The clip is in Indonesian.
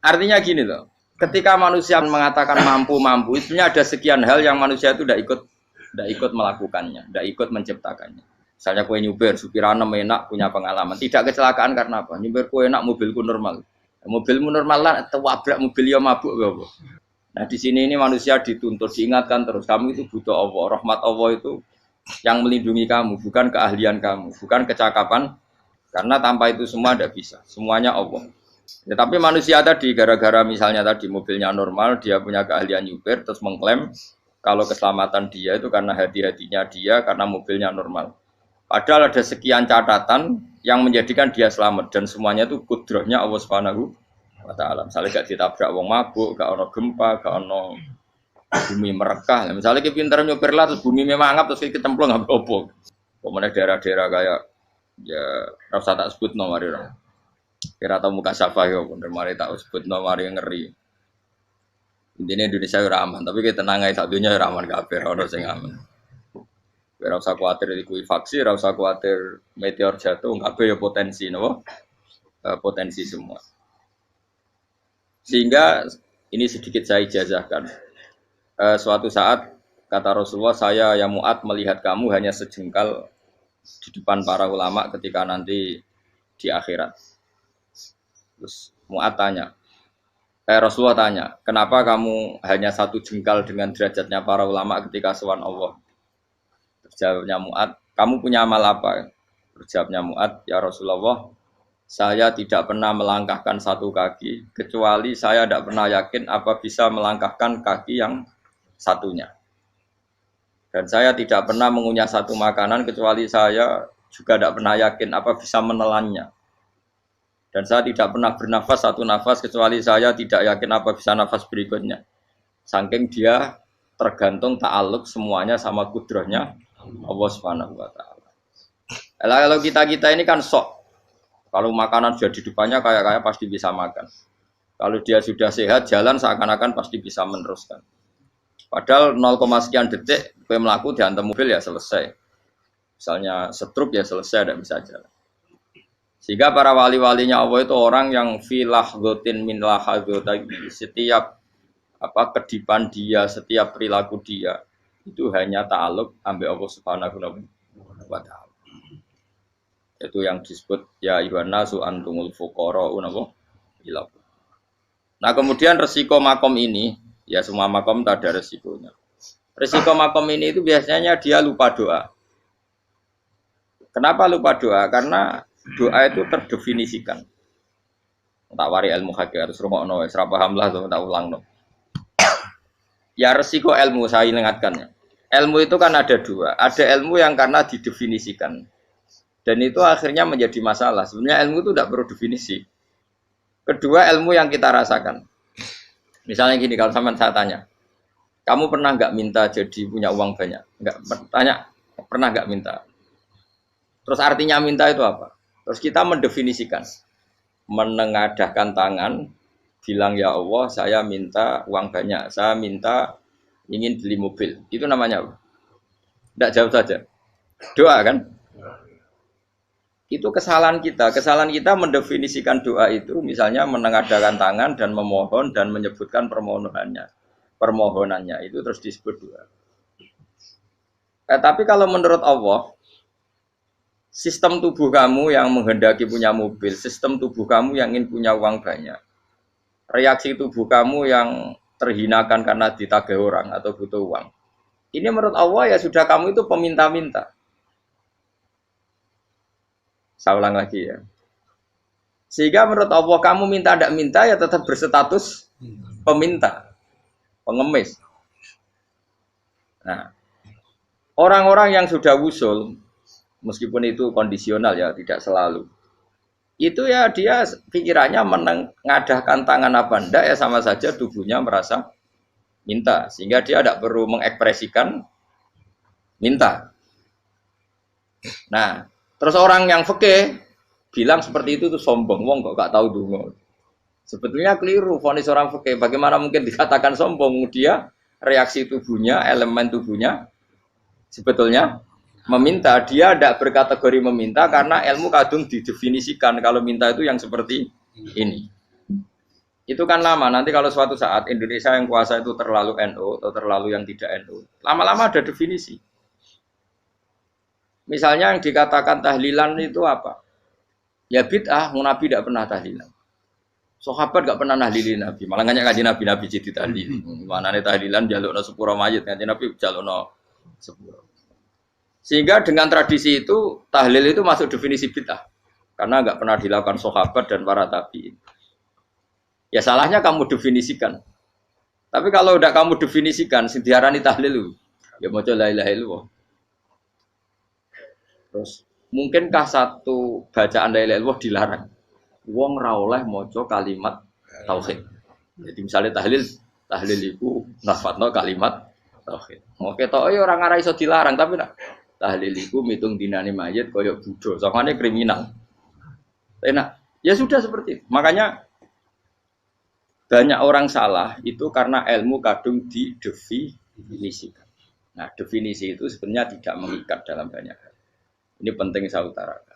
Artinya gini loh, ketika manusia mengatakan mampu-mampu, sebenarnya ada sekian hal yang manusia itu tidak ikut melakukannya, tidak ikut menciptakannya. Misalnya kue nyupir, supirana enak, punya pengalaman. Tidak kecelakaan karena apa? Nyupir kue enak, mobilku normal. Mobilmu normal lah, tewabrak mobil yang mabuk. Gak. Nah di sini ini manusia dituntut, diingatkan terus. Kamu itu butuh Allah, rahmat Allah itu yang melindungi kamu, bukan keahlian kamu, bukan kecakapan. Karena tanpa itu semua tidak bisa, semuanya Allah. Ya, tapi manusia tadi gara-gara misalnya tadi mobilnya normal, dia punya keahlian nyupir, terus mengklaim kalau keselamatan dia itu karena hati-hatinya dia, karena mobilnya normal. Padahal ada sekian catatan yang menjadikan dia selamat dan semuanya itu kudrahnya Allah Subhanahu wa taala. Misalnya gak ditabrak wong mabuk, gak ono gempa, gak ono bumi merekah. Misalnya kita pinter nyopir lah terus bumi memangap terus kita kecemplung nggak apa. Kemudian daerah-daerah kayak ya rasa tak sebut nomor orang. Kira tahu muka siapa ya, bener mari tak sebut nomor yang ngeri. Intinya Indonesia aman, tapi kita tenang aja satunya aman kabeh, ora sing aman. Ora usah kuwatir likuifaksi, ora usah kuwatir meteor jatuh, kabeh ya potensi napa? Potensi semua. Sehingga ini sedikit saya ijazahkan. Suatu saat kata Rasulullah, saya ya Mu'ad melihat kamu hanya sejengkal di depan para ulama ketika nanti di akhirat. Terus Mu'ad tanya, Rasulullah tanya, kenapa kamu hanya satu jengkal dengan derajatnya para ulama ketika sowan Allah? Jawabnya Mu'ad, kamu punya amal apa? Jawabnya Mu'ad, ya Rasulullah, saya tidak pernah melangkahkan satu kaki, kecuali saya tidak pernah yakin apa bisa melangkahkan kaki yang satunya. Dan saya tidak pernah mengunyah satu makanan, kecuali saya juga tidak pernah yakin apa bisa menelannya. Dan saya tidak pernah bernafas satu nafas, kecuali saya tidak yakin apa bisa nafas berikutnya. Saking dia tergantung ta'aluk semuanya sama kudrahnya Allah Subhanahu wa taala. Kalau kita ini kan sok. Kalau makanan sudah di depannya kayak pasti bisa makan. Kalau dia sudah sehat jalan seakan-akan pasti bisa meneruskan. Padahal 0, sekian detik kowe mlaku dihantam mobil ya selesai. Misalnya stroke ya selesai tidak bisa jalan. Sehingga para wali-walinya Allah itu orang yang filah gotin min lahadzati, setiap kedipan dia, setiap perilaku dia itu hanya ta'aluk ambil Allah Subhanahu wa taala. Itu yang disebut ya ayyuhan nasu antumul fuqara'u ila. Nah, kemudian resiko makom ini, ya semua makom tak ada resikonya. Resiko makom ini itu biasanya dia lupa doa. Kenapa lupa doa? Karena doa itu terdefinisikan. Tak wari ilmu hakikat terus rungokno wis ra paham lah tak ulang no. Ya resiko ilmu saya ingatkannya. Ilmu itu kan ada dua. Ada ilmu yang karena didefinisikan. Dan itu akhirnya menjadi masalah. Sebenarnya ilmu itu tidak perlu definisi. Kedua ilmu yang kita rasakan. Misalnya gini, kalau sama saya tanya. Kamu pernah nggak minta jadi punya uang banyak? Nggak tanya. Pernah nggak minta? Terus artinya minta itu apa? Terus kita mendefinisikan. Menengadahkan tangan. Bilang ya Allah saya minta uang banyak, saya minta ingin beli mobil. Itu namanya apa? Tidak jauh saja. Doa kan? Itu kesalahan kita. Kesalahan kita mendefinisikan doa itu misalnya menengadahkan tangan dan memohon dan menyebutkan permohonannya. Permohonannya itu terus disebut doa. Tapi kalau menurut Allah, sistem tubuh kamu yang menghendaki punya mobil, sistem tubuh kamu yang ingin punya uang banyak. Reaksi tubuh kamu yang terhinakan karena ditagih orang atau butuh uang. Ini menurut Allah ya sudah kamu itu peminta-minta. Saya ulang lagi ya. Sehingga menurut Allah kamu minta tidak minta ya tetap berstatus peminta, pengemis. Nah, orang-orang yang sudah wusul, meskipun itu kondisional ya tidak selalu. Itu ya dia pikirannya menengadahkan tangan apa enggak ya sama saja tubuhnya merasa minta sehingga dia tidak perlu mengekspresikan minta. Nah, terus orang yang fikih bilang seperti itu tuh sombong, wong kok gak tahu donga. Sebetulnya keliru vonis orang fikih. Bagaimana mungkin dikatakan sombong? Dia reaksi tubuhnya, elemen tubuhnya sebetulnya meminta. Dia tidak berkategori meminta karena ilmu kadung didefinisikan kalau minta itu yang seperti ini. Itu kan lama. Nanti kalau suatu saat Indonesia yang kuasa itu terlalu NU atau terlalu yang tidak NU, lama-lama ada definisi. Misalnya yang dikatakan tahlilan itu apa? Ya bid'ah, Nabi tidak pernah tahlilan. Sahabat gak pernah nahlilin Nabi, malah nggak ngaji Nabi jadi tahlil. Mana nih tahlilan jalukno sepuro mayit, ngaji Nabi jalukno sepuro. Sehingga dengan tradisi itu tahlil itu masuk definisi bid'ah karena nggak pernah dilakukan sahabat dan para tabi'in. Ya salahnya kamu definisikan. Tapi kalau udah kamu definisikan, diarani tahlil, ya mau la ilaha illallah. Terus mungkinkah satu bacaan la ilaha illallah dilarang? Wong ra oleh maca kalimat tauhid. Jadi misalnya tahlil iku nafadno kalimat tauhid. Mau ketok ya ora ngara iso dilarang tapi nak tahlil iku mitung dinane mayit kaya Buddha. Sangane kriminal. Enak. Ya sudah seperti itu. Makanya banyak orang salah itu karena ilmu kadung didefinisikan. Nah, definisi itu sebenarnya tidak mengikat dalam banyak hal. Ini penting saya utarakan.